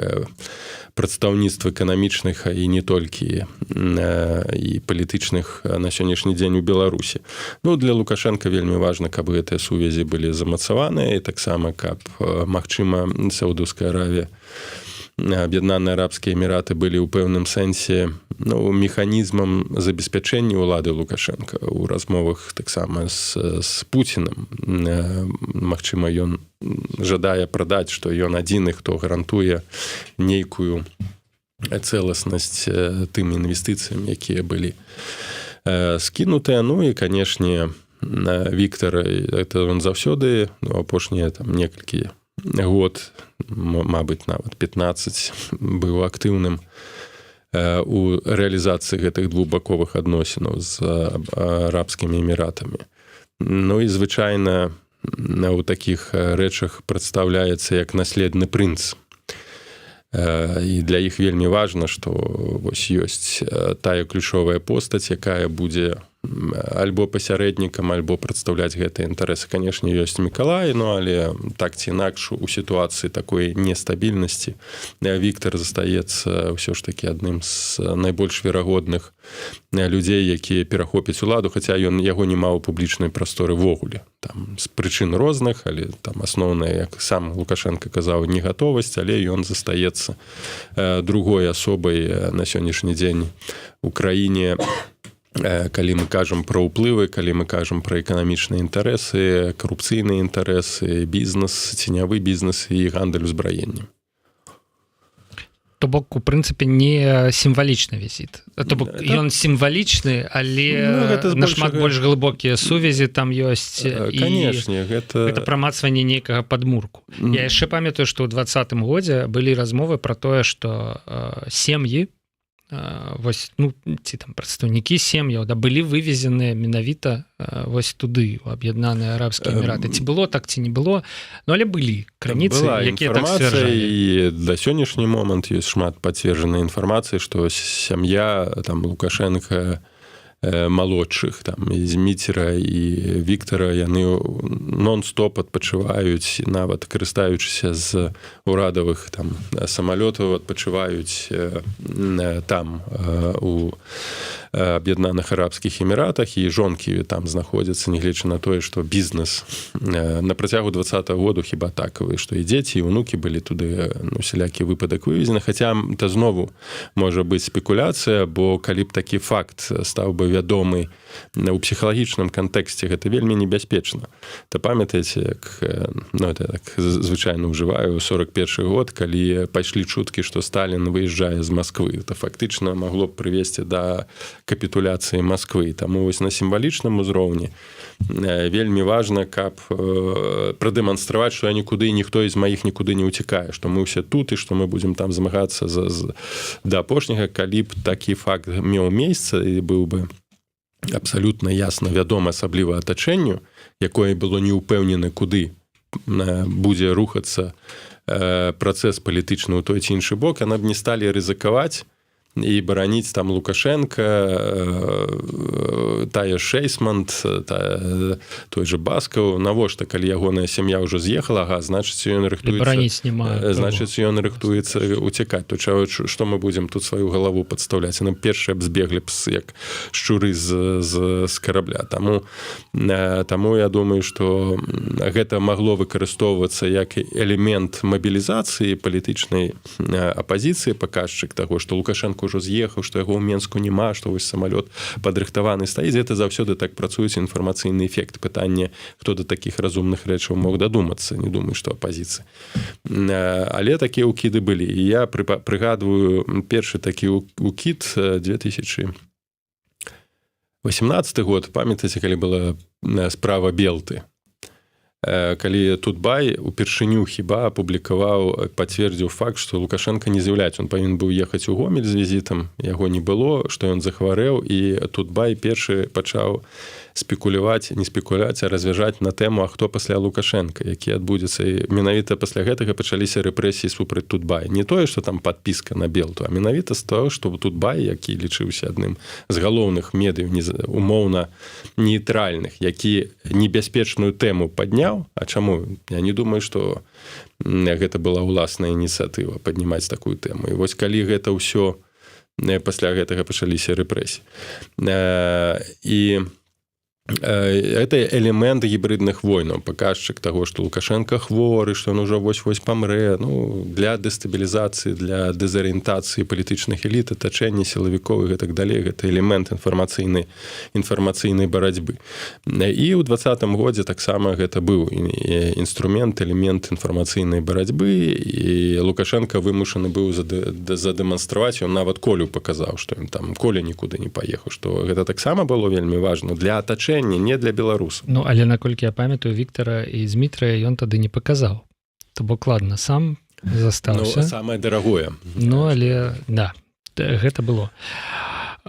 прадстаўніцтв эканамічных і не толькі і палітычных на сённяшні дзень у Беларусі. Ну, для Лукашенка вельмі важна, каб гэтыя сувязі былі замацаваныя, і таксама, каб, магчыма, Саудаўская Аравія, Аб'яднаныя Арабскія Эміраты былі ў пэўным сэнсе механізмам забеспячэння ўлады Лукашенка ў размовах таксама з Пуцінам. Магчыма, ён жадае прадаць, што ён адзіны, хто гарантуе нейкую цэласнасць тым інвестыцыям, якія былі скінутыя. Ну і, канешне, Віктар, ён заўсёды, апошнія там некалькі год, мабыць, нават 15, быў актыўным у рэалізацыі гэтых двухбаковых адносінаў з Арабскімі Эміратамі. Ну і звычайна у такіх рэчах прадстаўляецца як наследны прынц. І для іх вельмі важна, што вось ёсць тая ключовая постаць, якая будзе альбо пасярэднікам, альбо прадстаўляць гэтыя інтарэсы. Канешне, ёсць Мікалай, але так ці інакш у сітуацыі такой нестабільнасці Віктар застаецца ўсё ж такі адным з найбольш верагодных людзей, якія перахопяць уладу, хаця ён яго не маў у публічнай прасторы ввогуле. Там з прычын розных, але там асноўная, як сам Лукашенко казаў, негатовасць, але ён застаецца другой асобай на сённяшні дзень у краіне. Калі мы кажам пра ўплывы, калі мы кажам пра эканамічныя інтарэсы, карупцыйныя інтарэсы, бізнес, ценявы бізнес і гандаль узбраеннем. То бок, у прынцыпе, не сімвалічны візіт. То бок, ён сімвалічны, але нашмат больш глыбокія сувязі там ёсць. Канешне, гэта прамацванне нейкага падмурку. Я яшчэ памятаю, што ў 2020 годзе былі размовы пра тое, што сем'і, вось, ну, ці там прадстаўнікі сем'яў, да, былі вывезеныя менавіта вось туды, у Аб'яднаныя Арабскія Эміраты. Ці было так, ці не было, ну, але былі крыніцы, якія так сцвярджалі. І да сённяшні момант ёсць шмат пацверджанай інфармацыі, што сям'я там Лукашенка малодшых, там, і Зміцера і Віктара, яны нон-стоп адпачываюць, нават карыстаючыся з урадавых там самалётаў, адпачываюць там у Аб'яднаных Арабскіх Эміратах, і жонкі там знаходзяцца, нягледзячы на тое, што бізнес на працягу 20-го году хіба так, што і дзеці, і ўнукі былі туды, ну, усялякі выпадак вывезены, хаця то знову можа быць спекуляцыя, бо калі б такі факт стаў бы вядомы у псіхалагічным кантэксце, гэта вельмі небяспечна. То памятаеце, як, ну, это так звычайна ўжываю, 41 год, калі пайшлі чуткі, што Сталін выязджае з Масквы, то фактычна магло б прывесці да капітуляцыі Масквы. Таму вось на сімвалічным узроўні вельмі важна, каб прадэманстраваць, што я нікуды, ніхто з маіх нікуды не ўцякае, што мы ўсе тут і што мы будзем там змагацца да апошняга, калі б такі факт меў месца і быў бы абсалютна ясна вядома, асабліва атачэнню, якое было не ўпэўнена, куды будзе рухацца працэс палітычны ў той ці іншы бок, яны б не сталі рызыкаваць і бараніць там Лукашенка, тая Шейсманд, той же Баскаў. Навошта, калі ягоная сям'я ўжо з'ехала, значыць ён рыхтуецца уцякаць. То што мы будзем тут сваю галаву падстаўляць? Яны першыя б збеглі б як шчуры з карабля. Таму я думаю, што гэта магло выкарыстоўвацца як элемент мабілізацыі палітычнай апазіцыі, паказчык таго, што Лукашенко ўжо з'ехаў, што яго ў Менску няма, што вось самалёт падрыхтаваны стаіць. Гэта заўсёды так працуюць інфармацыйны эфект. Пытанне, хто да такіх разумных рэчаў мог дадумацца. Не думаю, што апазіцыя. Але такія ўкіды былі. І я прыгадваю першы такі ўкід 2018 год. Памятаеце, калі была справа Белты? Калі Тутбай упершыню хіба апублікаваў, пацвердзіў факт, што Лукашенко не з'яўляецца. Он павінен быў ехаць у Гомель з візітам, яго не было, што ён захварэў, і Тутбай першы пачаў спекуляваць, не спекуляць, а развяжаць на тэму, а хто пасля Лукашенка, які адбудзецца. І менавіта пасля гэтага пачаліся рэпрэсіі супраць Тутбая. Не тое, што там падпіска на Белту, а менавіта з того, што Тутбай, які лічыўся адным з галоўных медыяў умоўна нейтральных, які небяспечную тэму падняў. А чаму? Я не думаю, што гэта была ўласная ініцыятыва паднімаць такую тэму. І вось калі гэта ўсё пасля гэтага пачаліся рэпрэсіі. І это элемент гібридных войнаў, паказчык таго, што Лукашенко хворы, што ён ужо вось-вось памрэ. Для дэстабілізацыі, для дэзарыентацыі палітычных эліт, атачэння сілавікоў і гэтак далей, гэта элемент інфармацыйнай барацьбы. І ў 2020 годзе таксама гэта быў інструмент, элемент інфармацыйнай барацьбы, і Лукашенко вымушаны быў задэманстраваць, ён нават Колю паказаў, што ён там Коля нікуды не паехаў, што гэта таксама было вельмі важна для атачэння, не для беларусаў. Але наколькі я памятаю, Віктара і Змітрыя ён тады не паказаў. То бок, ладно, сам застаўся. Самае дарагое. Але, да, гэта было.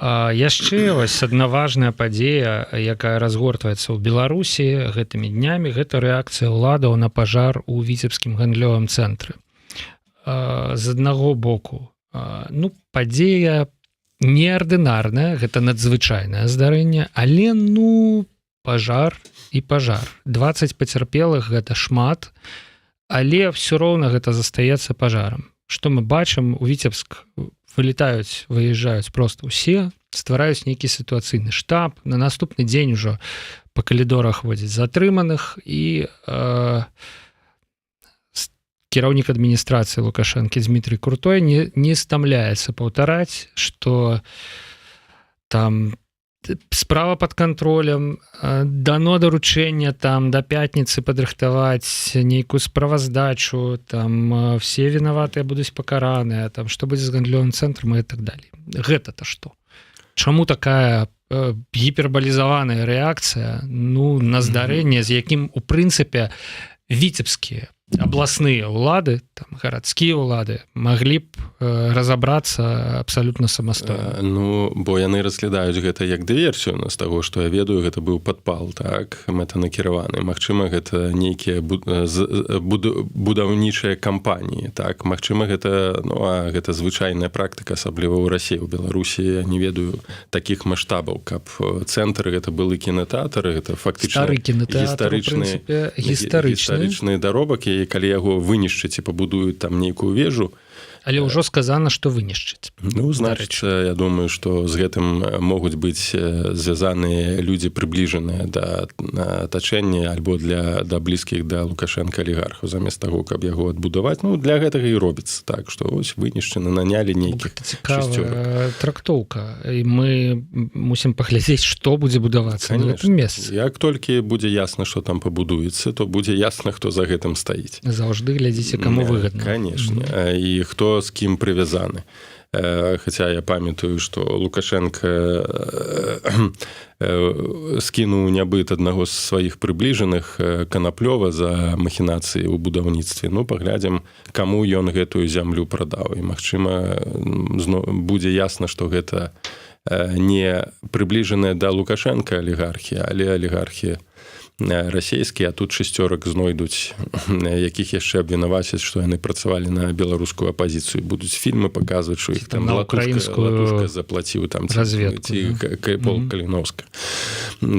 Яшчэ вось адна важная падзея, якая разгортваецца ў Беларусі гэтымі днямі, гэта рэакцыя ўладаў на пажар у віцебскім гандлёвым цэнтры. З аднаго боку, падзея неардынарная, гэта надзвычайнае здарэнне, але пажар і пажар. 20 пацярпелых гэта шмат, але ўсё роўна гэта застаецца пажарам. Што мы бачым, у Віцебск выязджаюць проста ўсе, ствараюць нейкі сітуацыйны штаб, на наступны дзень ужо па калідорах водзяць затрыманых, і кіраўнік адміністрацыі Лукашэнкі Дмітрый Крутой не стамляецца паўтараць, што там справа пад кантролем, дано даручэння там да пятніцы падрыхтаваць нейкую справаздачу, там все вінаватыя будуць пакараныя, там што будзе з гандлёвым цэнтрам і так далей. Гэта-то што? Чаму такая гіпербалізаваная рэакцыя на здарэнне, з якім у прынцыпе віцебскія абласныя ўлады, там гарадскія ўлады маглі б разабрацца абсалютна самастойна? Бо яны разглядаюць гэта як дыверсію. З таго, што я ведаю, гэта быў падпал, так, мэтанакіраваны. Магчыма, гэта нейкія будаўнічыя кампаніі, так, магчыма, гэта звычайная практыка, асабліва ў Расіі. У Беларусі я не ведаю такіх маштабаў, каб цэнтр гэта былы кінотэатр, гэта фактычна гістарычны даробак, і калі яго вынішчыць і пабудуюць там нейкую вежу. Але ўжо сказана, што вынішчыць. Значыць, я думаю, што з гэтым могуць быць звязаныя людзі прыбліжаныя да атачэння альбо да блізкіх да Лукашенка алігархаў, замест таго, каб яго адбудаваць. Для гэтага і робіцца так, што вось вынішчаны, нанялі нейкіх шасцёрак. Цікавая трактоўка. І мы мусім паглядзець, што будзе будавацца на гэтым месцы. Як толькі будзе ясна, што там пабудуецца, то будзе ясна, хто за гэтым стаіць. Заўжды глядзіце, каму выгадна. Канешне. І хто хто з кім прывязаны. Хаця я памятаю, што Лукашенко скінуў нябыт аднаго з сваіх прыбліжаных Канаплёва за махінацыі ў будаўніцтве. Ну, паглядзім, каму ён гэтую зямлю прадаў. І, магчыма, будзе ясна, што гэта не прыбліжаная да Лукашенка алігархія, але алігархія расійскія, а тут шесцёрак знойдуць, якіх яшчэ абвінавацяць, што яны працавалі на беларускую апазіцыю. Будуць фільмы паказваць, што іх там латушка заплаціў там ці Пол Каліновска.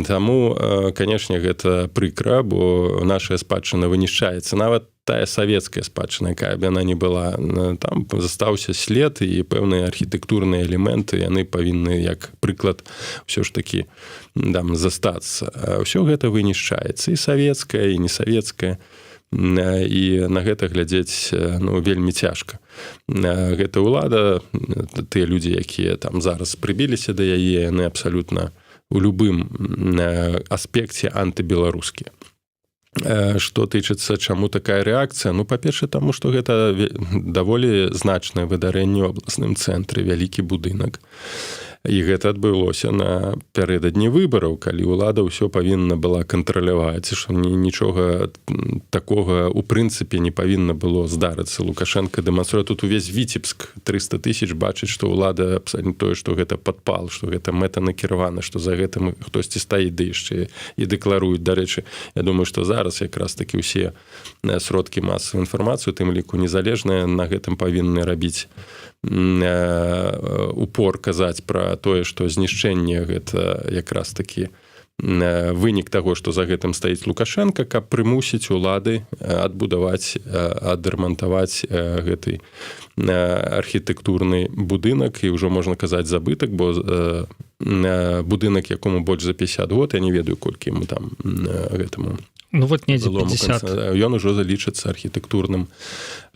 Таму, канешне, гэта прыкра, бо наша спадчына вынішчаецца. Нават тая савецкая спадчына, якая б яна не была, там застаўся след і пэўныя архітэктурныя элементы, яны павінны, як прыклад, ўсё ж такі там застацца. Ўсё гэта вынішчаецца, і савецкае, і несавецкае, і на гэта глядзець вельмі цяжка. Гэта ўлада, тыя людзі, якія там зараз прыбіліся да яе, яны абсалютна у любым аспекце антыбеларускія. Што тычыцца, чаму такая рэакцыя? Ну, па-першае, таму, што гэта даволі значнае выдарэнне ў абласным цэнтры, вялікі будынак. І гэта адбылося напярэдадні выбараў, калі ўлада ўсё павінна была кантраляваць, што нічога такога ў прынцыпе не павінна было здарыцца. Лукашенко дэманструе тут увесь Віцебск, 300 000 бачыць, што ўлада абсалютна тое, што гэта падпал, што гэта мэта накіравана, што за гэтым хтосьці стаіць ды яшчэ і дэкларуюць. Дарэчы, я думаю, што зараз якраз такі ўсе сродкі масавай інфармацыі, у тым ліку незалежныя, на гэтым павінны рабіць упор, казаць пра тое, што знішчэнне гэта якраз такі вынік таго, што за гэтым стаіць Лукашенко, каб прымусіць улады адбудаваць, адрамантаваць гэты архітэктурны будынак, і ўжо можна казаць забытак, бо будынак, якому больш за 50 год, я не ведаю, колькі яму там гэтаму. Ну вот недзе 50. Ён ужо залічыцца архітэктурным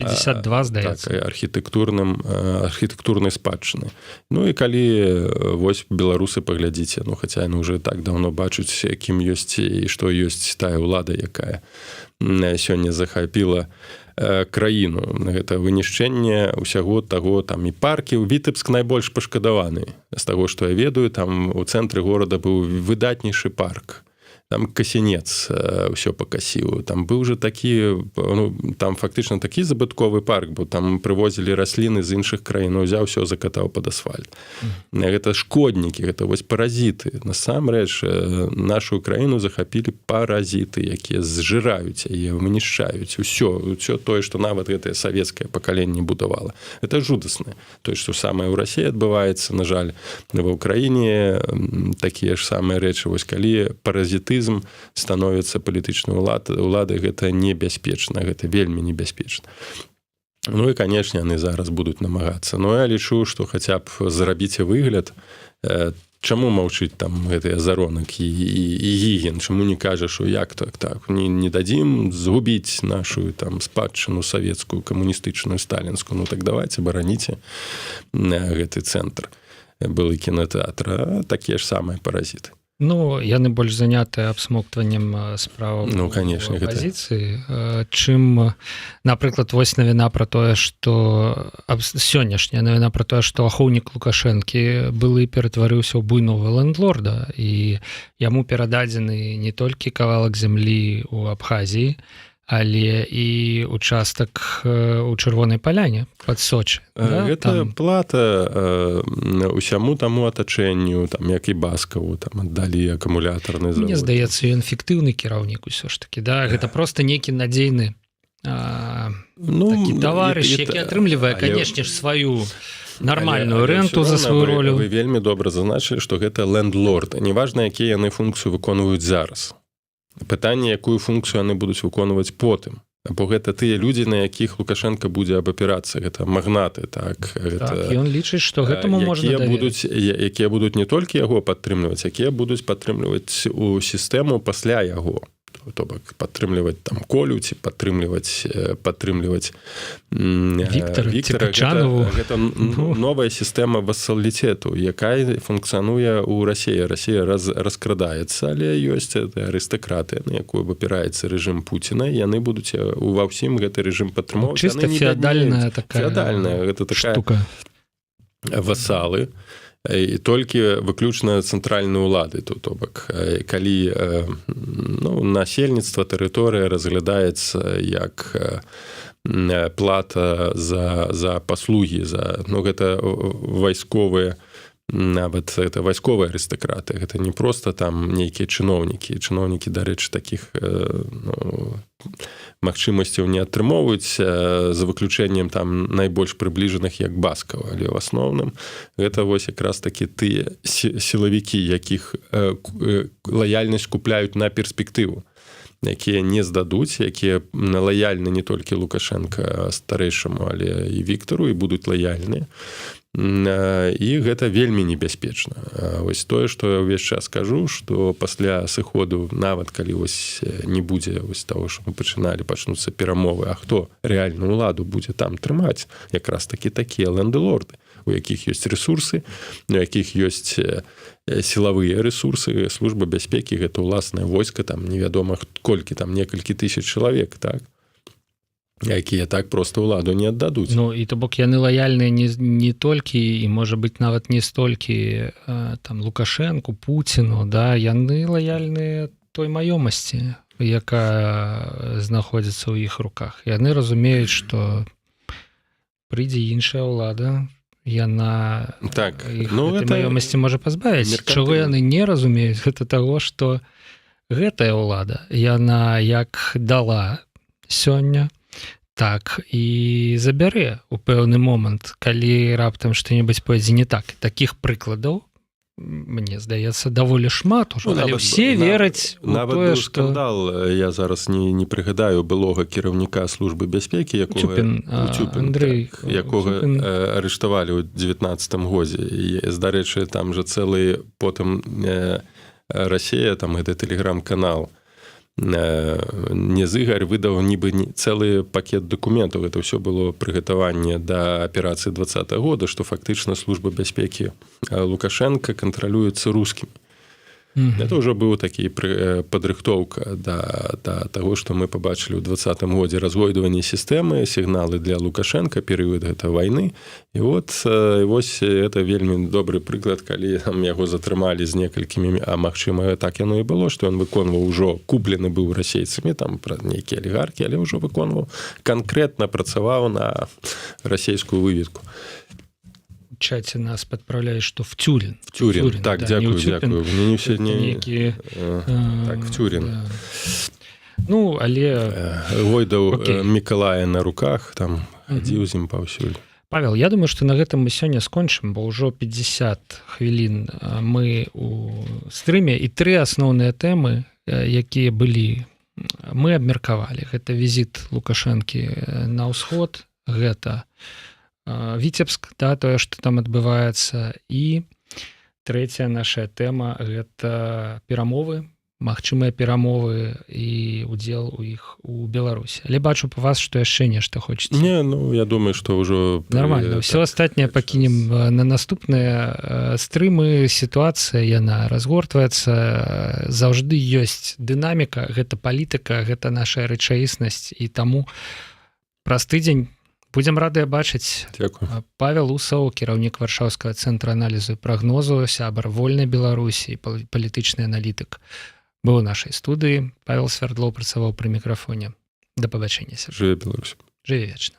52, здаецца. Так, архітэктурнай спадчыны. Ну і калі вось беларусы паглядзіце, ну хаця яны ўжо так даўно бачуць, кім ёсць і што ёсць тая ўлада, якая сёння захапіла краіну. Гэта вынішчэнне ўсяго таго, там і паркі. Віцебск найбольш пашкадаваны. З таго, што я ведаю, там у цэнтры горада быў выдатнейшы парк. Там касінец ўсё пакасіў. Там быў жа такі, ну, там фактычна такі забытковы парк, бо там прывозілі расліны з іншых краін, узяў усё, закатаў пад асфальт. Гэта шкоднікі, гэта вось паразіты. Насамрэч, нашу краіну захапілі паразіты, якія зжыраюць яе, вынішчаюць усё тое, што нават гэтае савецкае пакаленне будавала. Гэта жудасна. Тое, што самае ў Расіі адбываецца, на жаль, ва ўкраіне такія ж самыя рэчы. Вось калі паразіты становіцца палітычнай уладай, гэта небяспечна, гэта вельмі небяспечна. Ну і, канешне, яны зараз будуць намагацца. Ну, я лічу, што хаця б зрабіце выгляд, чаму маўчыць там гэтыя Заронак і Гігін, чаму не кажа, што як так, не дадзім згубіць нашу там спадчыну савецкую, камуністычную, сталінскую, ну так давайце, бараніце гэты цэнтр. Былы кінотэатр, такія ж самыя паразіты. Ну, яны больш занятыя абсмоктваннем справаў апазіцыі, чым, напрыклад, вось навіна пра тое, што сённяшняя навіна пра тое, што ахоўнік Лукашэнкі былы ператварыўся ў буйнога лендлорда, і яму перададзены не толькі кавалак зямлі ў Абхазіі, але і участак у Чырвонай Паляне пад Сочы. Гэта плата усяму таму атачэнню, там, як і Баскаву, там аддалі акумулятарны завод. Мне здаецца, ён фіктыўны кіраўнік усё ж такі, да? Гэта проста нейкі надзейны такі таварыш, які атрымлівае, канешне ж, сваю нармальную рэнту за сваю ролю. Вы вельмі добра зазначылі, што гэта лендлорд. Неважна, якія яны функцыю выконваюць зараз. Пытанне, якую функцыю яны будуць выконваць потым. Бо гэта тыя людзі, на якіх Лукашенко будзе абапірацца. Гэта магнаты, так. Так, ён лічыць, што гэтаму можна даверыць. Якія будуць не толькі яго падтрымліваць, якія будуць падтрымліваць у сістэму пасля яго. то бок падтрымліваць там Колю ці падтрымліваць Віктара Чанову. Гэта новая сістэма васалітету, якая функцыянуе ў Расіі. Расія раскрадаецца, але ёсць арыстакраты, на якую вапіраецца рэжым Пуціна, яны будуць ва ўсім гэты рэжым падтрымоўваць. Чыста феадальная такая гэта такая штука. Васалы, і толькі выключна цэнтральныя ўлады, то бок калі насельніцтва, тэрыторыя разглядаецца як плата за паслугі, гэта вайсковыя, нават это вайсковыя арыстакраты, гэта не проста там нейкія чыноўнікі, дарэчы, такіх магчымасцяў не атрымоўваюць, за выключэннем там найбольш прыбліжаных як баскаў, але ў асноўным гэта вось якраз такі тыя сілавікі, якіх лаяльнасць купляюць на перспектыву, якія не здадуць, якія лаяльны не толькі Лукашенка старэйшаму, але і Віктару, і будуць лаяльныя. І гэта вельмі небяспечна. Вось тое, што я ўвесь час кажу, што пасля сыходу, нават калі вось не будзе вось таго, што мы пачнуцца перамовы, а хто рэальную ўладу будзе там трымаць, якраз такія лэндэлорды, у якіх ёсць рэсурсы, у якіх ёсць сілавыя рэсурсы, служба бяспекі, гэта ўласнае войска, там невядома колькі, там некалькі тысяч чалавек, так? Якія так проста ўладу не аддадуць. Ну, і то бок яны лаяльныя не толькі, і можа быць нават не столькі там Лукашэнку, Пуціну, да, яны лаяльныя той маёмасці, якая знаходзіцца ў іх руках. Яны разумеюць, што прыйдзе іншая ўлада, яна гэтай маёмасці можа пазбавіць. Чаго яны не разумеюць, гэта таго, што гэтая ўлада, яна як дала сёння, так і забярэ ў пэўны момант, калі раптам што-небудзь пойдзе не так. Такіх прыкладаў, мне здаецца, даволі шмат ужо, але ўсе вераць у тое, што... Скандал, я зараз не прыгадаю былога кіраўніка службы бяспекі, якога арыштавалі ў 19 годзе. Дарэчы, там жа цэлы потым Расія, там гэты тэлеграм-канал, Незыгар выдаў нібы цэлы пакет дакументаў. Гэта ўсё было прыгатаванне да аперацыі 20-го года, што фактычна служба бяспекі Лукашенка кантралюецца рускімі. Это ўжо быў такі падрыхтоўка да таго, што мы пабачылі ў 20-м годзе разгойдванне сістэмы, сігналы для Лукашенка, перыяд гэта вайны. І вось это вельмі добры прыклад, калі яго затрымалі з некалькімі, а магчыма, так яно і было, што ён выконваў ужо, куплены быў расейцамі, там пра нейкія алігархі, але ўжо выконваў, канкрэтна працаваў на расейскую выведку. Чаце нас падпраўляе, што в Тюрин. В Тюрин, так, дзякую. Мне не все так, в Тюрин. Ну, але... Гойдаў Мікалая на руках, там, хадзіў з ім паўсюль. Павел, я думаю, што на гэтым мы сёння скончым, бо ўжо 50 хвілін мы у стрыме, і 3 асноўныя тэмы, якія былі, мы абмеркавалі. Гэта візіт Лукашэнкі на ўсход, гэта Віцебск, да, тое, што там адбываецца, і трэцяя наша тэма – гэта перамовы, магчымыя перамовы і удзел у іх у Беларусі. Але бачу па вас, што яшчэ нешта хочаце. Не, я думаю, што ўжо... Нормально, ўсё астатняе пакінем на наступныя стрымы. Сітуацыя, яна разгортваецца, заўжды ёсць дынаміка, гэта палітыка, гэта наша рэчаіснасць, і таму праз тыдзень будзем радыя бачыць. Дзякуй. Павел Усаў, кіраўнік Варшаўскага цэнтра аналізу і прагнозу, сябар Вольнай Беларусі, палітычны аналітык, быў у нашай студыі. Павел Свярдлоў працаваў пры мікрафоне. Да пабачэння. Жыве Беларусь. Жыве вечна.